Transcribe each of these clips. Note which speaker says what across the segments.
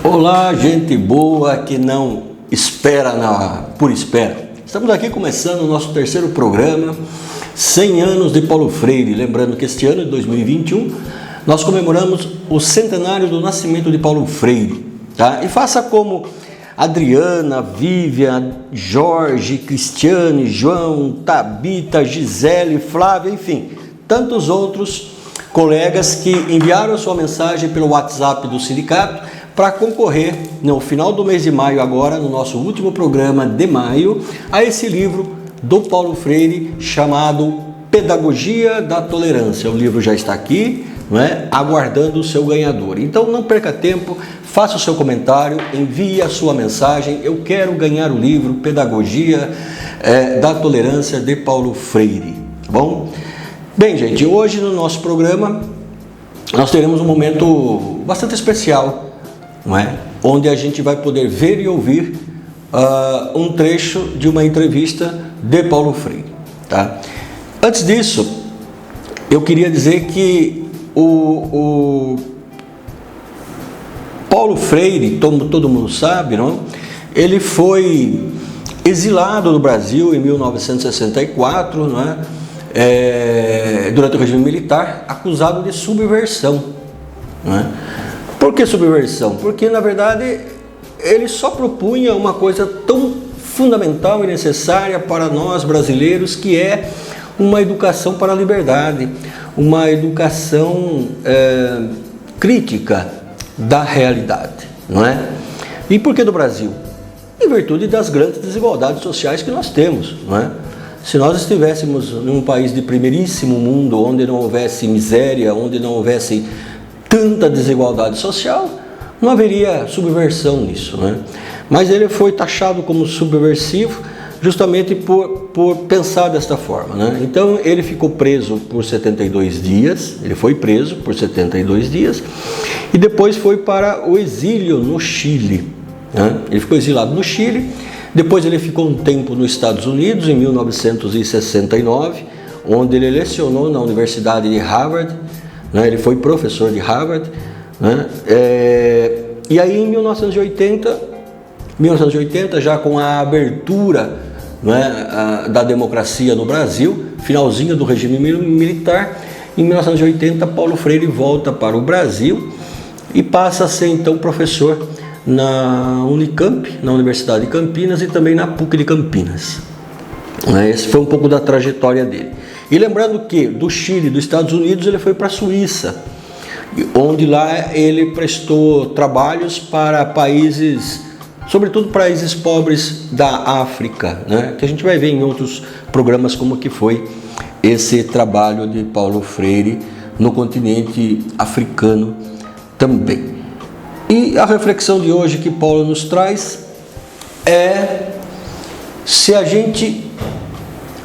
Speaker 1: Olá, gente boa que não espera por espera. Estamos aqui começando o nosso terceiro programa, 100 anos de Paulo Freire. Lembrando que este ano de 2021 nós comemoramos o centenário do nascimento de Paulo Freire, tá? E faça como Adriana, Vivian, Jorge, Cristiane, João, Tabita, Gisele, Flávia, enfim, tantos outros colegas que enviaram sua mensagem pelo WhatsApp do sindicato para concorrer no final do mês de maio, agora no nosso último programa de maio, a esse livro do Paulo Freire chamado Pedagogia da Tolerância. O livro já está aqui, não é? Aguardando o seu ganhador. Então não perca tempo, faça o seu comentário, envie a sua mensagem. Eu quero ganhar o livro Pedagogia da Tolerância de Paulo Freire. Tá bom? Bem, gente, hoje no nosso programa nós teremos um momento bastante especial, não é? Onde a gente vai poder ver e ouvir um trecho de uma entrevista de Paulo Freire, tá? Antes disso, eu queria dizer que o Paulo Freire, todo mundo sabe, não? Ele foi exilado do Brasil em 1964, não é? Durante o regime militar, acusado de subversão, não é? Por que subversão? Porque, na verdade, ele só propunha uma coisa tão fundamental e necessária para nós brasileiros, que é uma educação para a liberdade, uma educação crítica da realidade, não é? E por que do Brasil? Em virtude das grandes desigualdades sociais que nós temos, não é? Se nós estivéssemos num país de primeiríssimo mundo, onde não houvesse miséria, onde não houvesse tanta desigualdade social, não haveria subversão nisso, né? Mas ele foi taxado como subversivo justamente por pensar desta forma, né? Então ele ficou preso por 72 dias, ele foi preso por 72 dias e depois foi para o exílio no Chile, né? Ele ficou exilado no Chile, depois ele ficou um tempo nos Estados Unidos, em 1969, onde ele lecionou na Universidade de Harvard, né? Ele foi professor de Harvard, né? E aí em 1980, já com a abertura, né, da democracia no Brasil, finalzinho do regime militar, em 1980 Paulo Freire volta para o Brasil e passa a ser então professor na Unicamp, na Universidade de Campinas, e também na PUC de Campinas. Esse foi um pouco da trajetória dele. E lembrando que do Chile, dos Estados Unidos, ele foi para a Suíça, onde lá ele prestou trabalhos para países, sobretudo países pobres da África, né? Que a gente vai ver em outros programas como que foi esse trabalho de Paulo Freire no continente africano também. E a reflexão de hoje que Paulo nos traz é: se a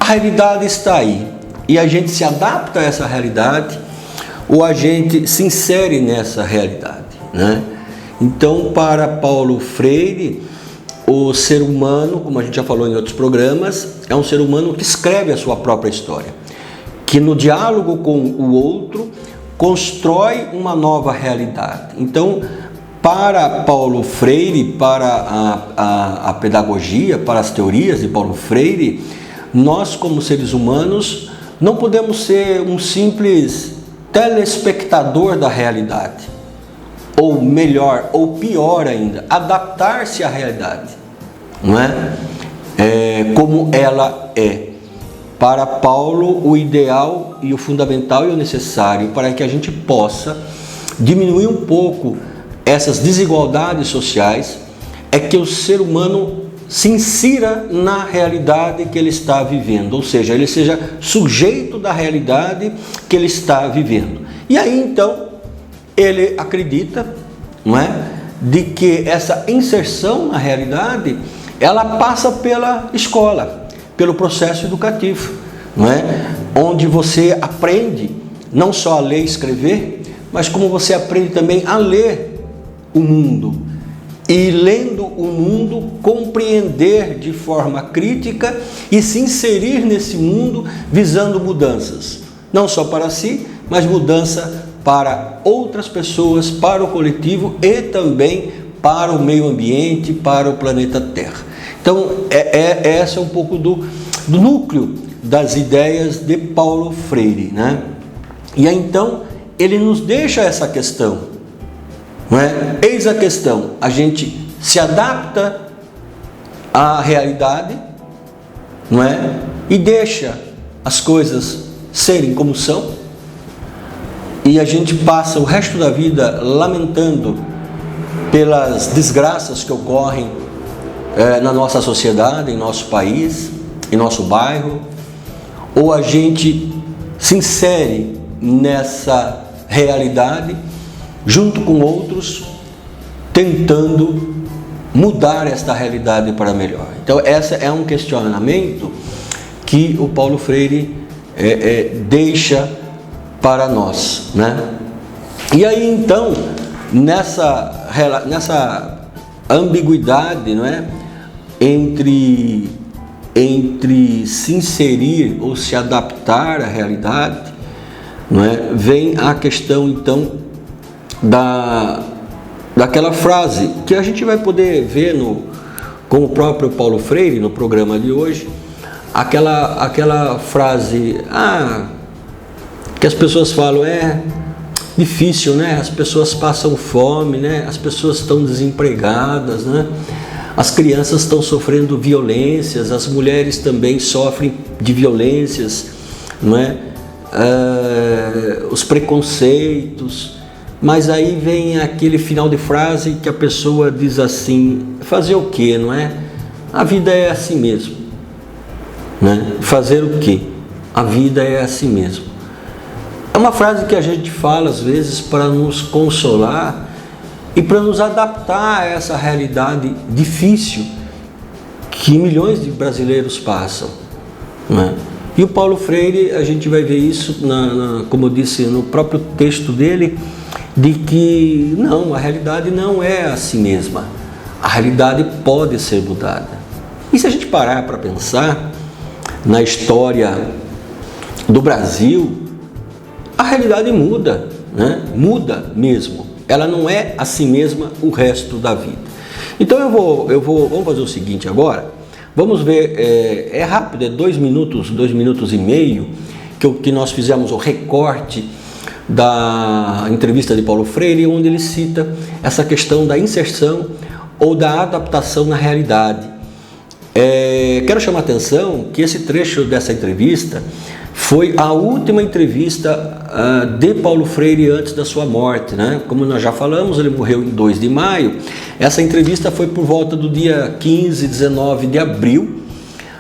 Speaker 1: realidade está aí e a gente se adapta a essa realidade, ou a gente se insere nessa realidade, né? Então, para Paulo Freire, o ser humano, como a gente já falou em outros programas, é um ser humano que escreve a sua própria história, que no diálogo com o outro constrói uma nova realidade. Então, para Paulo Freire, para a pedagogia, para as teorias de Paulo Freire, nós como seres humanos não podemos ser um simples telespectador da realidade, ou melhor, ou pior ainda, adaptar-se à realidade, não é? Como ela é. para Paulo, o ideal e o fundamental e o necessário para que a gente possa diminuir um pouco essas desigualdades sociais é que o ser humano se insira na realidade que ele está vivendo, ou seja, ele seja sujeito da realidade que ele está vivendo. E aí então ele acredita, não é, de que essa inserção na realidade ela passa pela escola, pelo processo educativo, não é? Onde você aprende não só a ler e escrever, mas como você aprende também a ler o mundo. E lendo o mundo, compreender de forma crítica e se inserir nesse mundo visando mudanças. Não só para si, mas mudança para outras pessoas, para o coletivo e também para o meio ambiente, para o planeta Terra. Então, esse é um pouco do núcleo das ideias de Paulo Freire, né? E aí, então, ele nos deixa essa questão. Não é? Eis a questão, a gente se adapta à realidade, não é? E deixa as coisas serem como são, e a gente passa o resto da vida lamentando pelas desgraças que ocorrem na nossa sociedade, em nosso país, em nosso bairro, ou a gente se insere nessa realidade junto com outros, tentando mudar esta realidade para melhor. Então, esse é um questionamento que o Paulo Freire deixa para nós, né? E aí, então, nessa ambiguidade, não é? Entre se inserir ou se adaptar à realidade, não é? Vem a questão, então, daquela frase que a gente vai poder ver com o próprio Paulo Freire no programa de hoje, aquela frase que as pessoas falam, difícil, né? As pessoas passam fome, né? As pessoas estão desempregadas, né? As crianças estão sofrendo violências, as mulheres também sofrem de violências, não é? Os preconceitos. Mas aí vem aquele final de frase que a pessoa diz assim, fazer o quê, não é? A vida é assim mesmo, né? Fazer o quê? A vida é assim mesmo. É uma frase que a gente fala às vezes para nos consolar e para nos adaptar a essa realidade difícil que milhões de brasileiros passam, né? E o Paulo Freire, a gente vai ver isso, como eu disse, no próprio texto dele, de que não, a realidade não é assim mesma. A realidade pode ser mudada. E se a gente parar para pensar na história do Brasil, a realidade muda, né? Muda mesmo. Ela não é assim mesma o resto da vida. Então vamos fazer o seguinte agora. Vamos ver, é rápido, é 2 minutos e meio que nós fizemos o recorte da entrevista de Paulo Freire, onde ele cita essa questão da inserção ou da adaptação na realidade. Quero chamar a atenção que esse trecho dessa entrevista foi a última entrevista de Paulo Freire antes da sua morte, né? Como nós já falamos, ele morreu em 2 de maio. Essa entrevista foi por volta do dia 15, 19 de abril,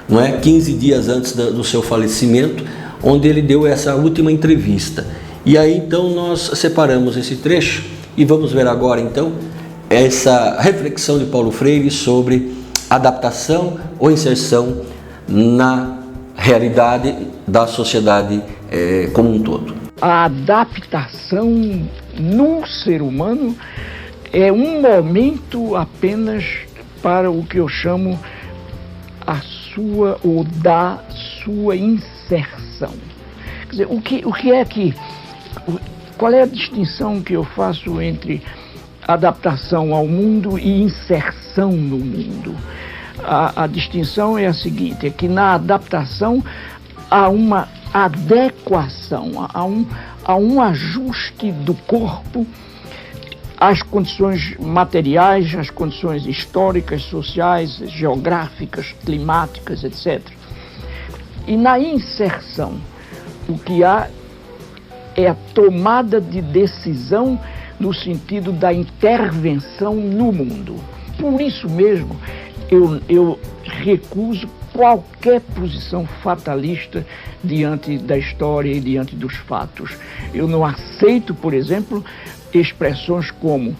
Speaker 1: não é? 15 dias antes do seu falecimento, onde ele deu essa última entrevista. E aí então nós separamos esse trecho e vamos ver agora então essa reflexão de Paulo Freire sobre adaptação ou inserção na realidade da sociedade como um todo.
Speaker 2: A adaptação no ser humano é um momento apenas para o que eu chamo a sua ou da sua inserção. Quer dizer, o que é que... Qual é a distinção que eu faço entre adaptação ao mundo e inserção no mundo? A distinção é a seguinte, é que na adaptação há uma adequação, há um ajuste do corpo às condições materiais, às condições históricas, sociais, geográficas, climáticas, etc. E na inserção, o que há é a tomada de decisão no sentido da intervenção no mundo. Por isso mesmo, eu recuso qualquer posição fatalista diante da história e diante dos fatos. Eu não aceito, por exemplo, expressões como: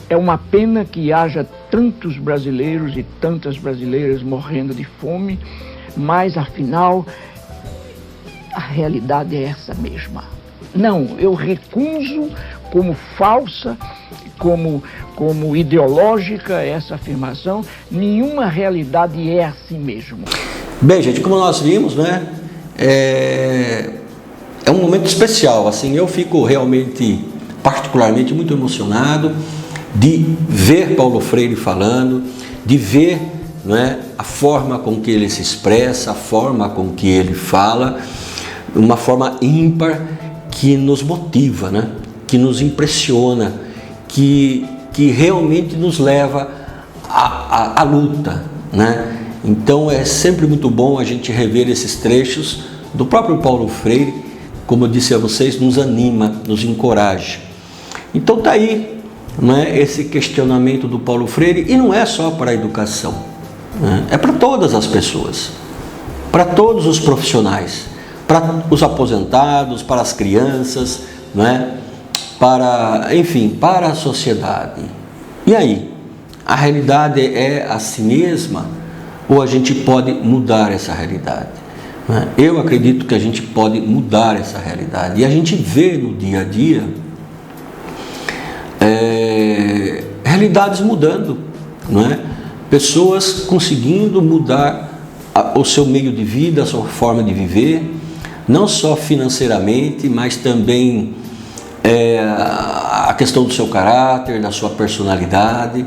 Speaker 2: é uma pena que haja tantos brasileiros e tantas brasileiras morrendo de fome, mas afinal a realidade é essa mesma. Não, eu recuso como falsa, como ideológica essa afirmação. Nenhuma realidade é assim mesmo.
Speaker 1: Bem, gente, como nós vimos, né, é um momento especial. Assim, eu fico realmente, particularmente, muito emocionado de ver Paulo Freire falando, de ver, né, a forma com que ele se expressa, a forma com que ele fala, uma forma ímpar que nos motiva, né, que nos impressiona, que realmente nos leva à luta, né? Então é sempre muito bom a gente rever esses trechos do próprio Paulo Freire. Como eu disse a vocês, nos anima, nos encoraja. Então tá aí, né, esse questionamento do Paulo Freire, e não é só para a educação, né? É para todas as pessoas, para todos os profissionais, para os aposentados, para as crianças, né? Enfim, para a sociedade. E aí, a realidade é a si mesma ou a gente pode mudar essa realidade? Né? Eu acredito que a gente pode mudar essa realidade, e a gente vê no dia a dia realidades mudando, não é? Pessoas conseguindo mudar o seu meio de vida, a sua forma de viver, não só financeiramente, mas também a questão do seu caráter, da sua personalidade,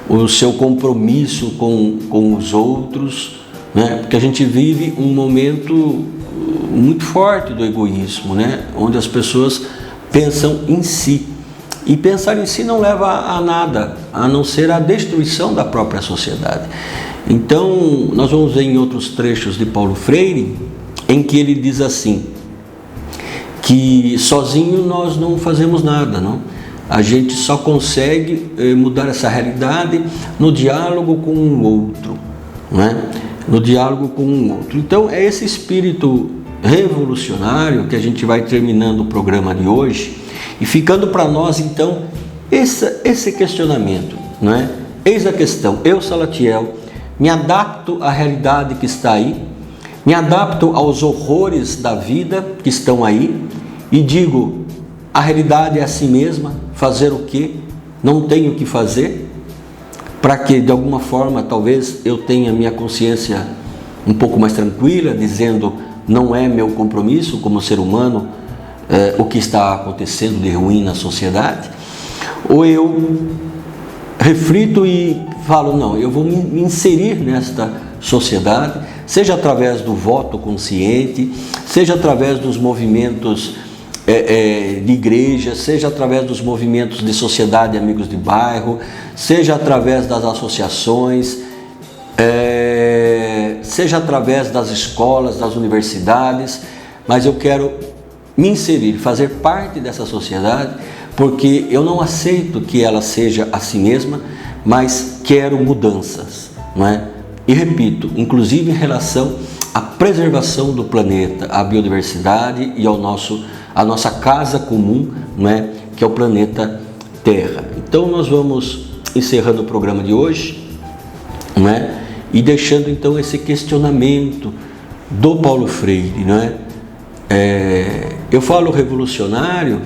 Speaker 1: o seu compromisso com os outros, né? Porque a gente vive um momento muito forte do egoísmo, né? Onde as pessoas pensam em si, e pensar em si não leva a nada, a não ser a destruição da própria sociedade. Então, nós vamos ver em outros trechos de Paulo Freire, em que ele diz assim, que sozinho nós não fazemos nada, não? A gente só consegue mudar essa realidade no diálogo com o outro, não é? No diálogo com o outro. Então é esse espírito revolucionário que a gente vai terminando o programa de hoje, e ficando para nós então esse questionamento, não é? Eis a questão: eu, Salatiel, me adapto à realidade que está aí, me adapto aos horrores da vida que estão aí, e digo: a realidade é assim mesma, fazer o quê? Não tenho o que fazer, para que de alguma forma talvez eu tenha minha consciência um pouco mais tranquila, dizendo: não é meu compromisso como ser humano o que está acontecendo de ruim na sociedade. Ou eu reflito e falo: não, eu vou me inserir nesta sociedade, seja através do voto consciente, seja através dos movimentos de igreja, seja através dos movimentos de sociedade, amigos de bairro, seja através das associações, seja através das escolas, das universidades, mas eu quero me inserir, fazer parte dessa sociedade, porque eu não aceito que ela seja a si mesma, mas quero mudanças, não é? E repito, inclusive em relação à preservação do planeta, à biodiversidade e a nossa casa comum, não é? Que é o planeta Terra. Então nós vamos encerrando o programa de hoje, não é? E deixando então esse questionamento do Paulo Freire, não é? Eu falo revolucionário.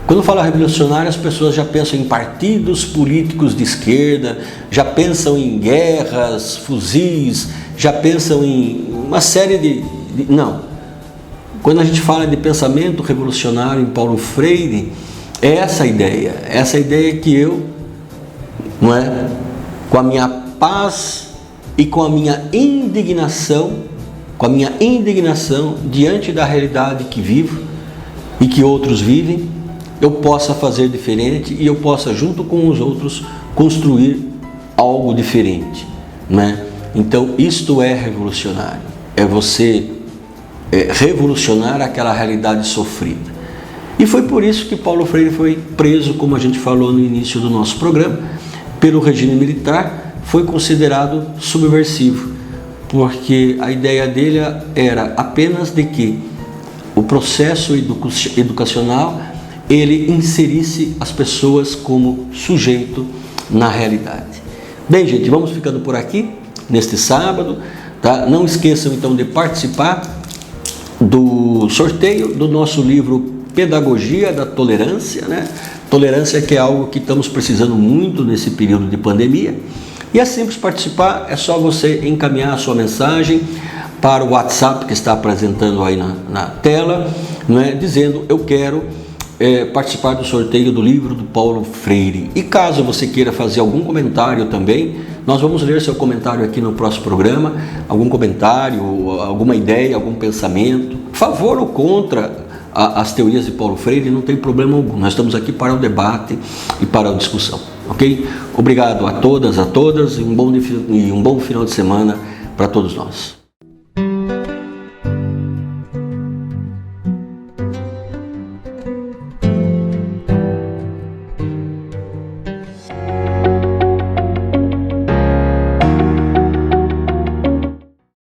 Speaker 1: Quando falo revolucionário, as pessoas já pensam em partidos políticos de esquerda, já pensam em guerras, fuzis, já pensam em uma série não. Quando a gente fala de pensamento revolucionário em Paulo Freire, é essa ideia que eu, não é, com a minha paz e com a minha indignação diante da realidade que vivo e que outros vivem, eu possa fazer diferente e eu possa, junto com os outros, construir algo diferente, né? Então, isto é revolucionário. é você revolucionar aquela realidade sofrida. E foi por isso que Paulo Freire foi preso, como a gente falou no início do nosso programa, pelo regime militar, foi considerado subversivo, porque a ideia dele era apenas de que o processo educacional ele inserisse as pessoas como sujeito na realidade. Bem, gente, vamos ficando por aqui neste sábado, tá? Não esqueçam então de participar do sorteio do nosso livro Pedagogia da Tolerância, né? Tolerância que é algo que estamos precisando muito nesse período de pandemia. E é simples participar, é só você encaminhar a sua mensagem para o WhatsApp que está apresentando aí na tela, né? Dizendo eu quero participar do sorteio do livro do Paulo Freire. E caso você queira fazer algum comentário também, nós vamos ler seu comentário aqui no próximo programa, algum comentário, alguma ideia, algum pensamento, favor ou contra as teorias de Paulo Freire, não tem problema algum. Nós estamos aqui para o debate e para a discussão, ok? Obrigado a todas e um bom final de semana para todos nós.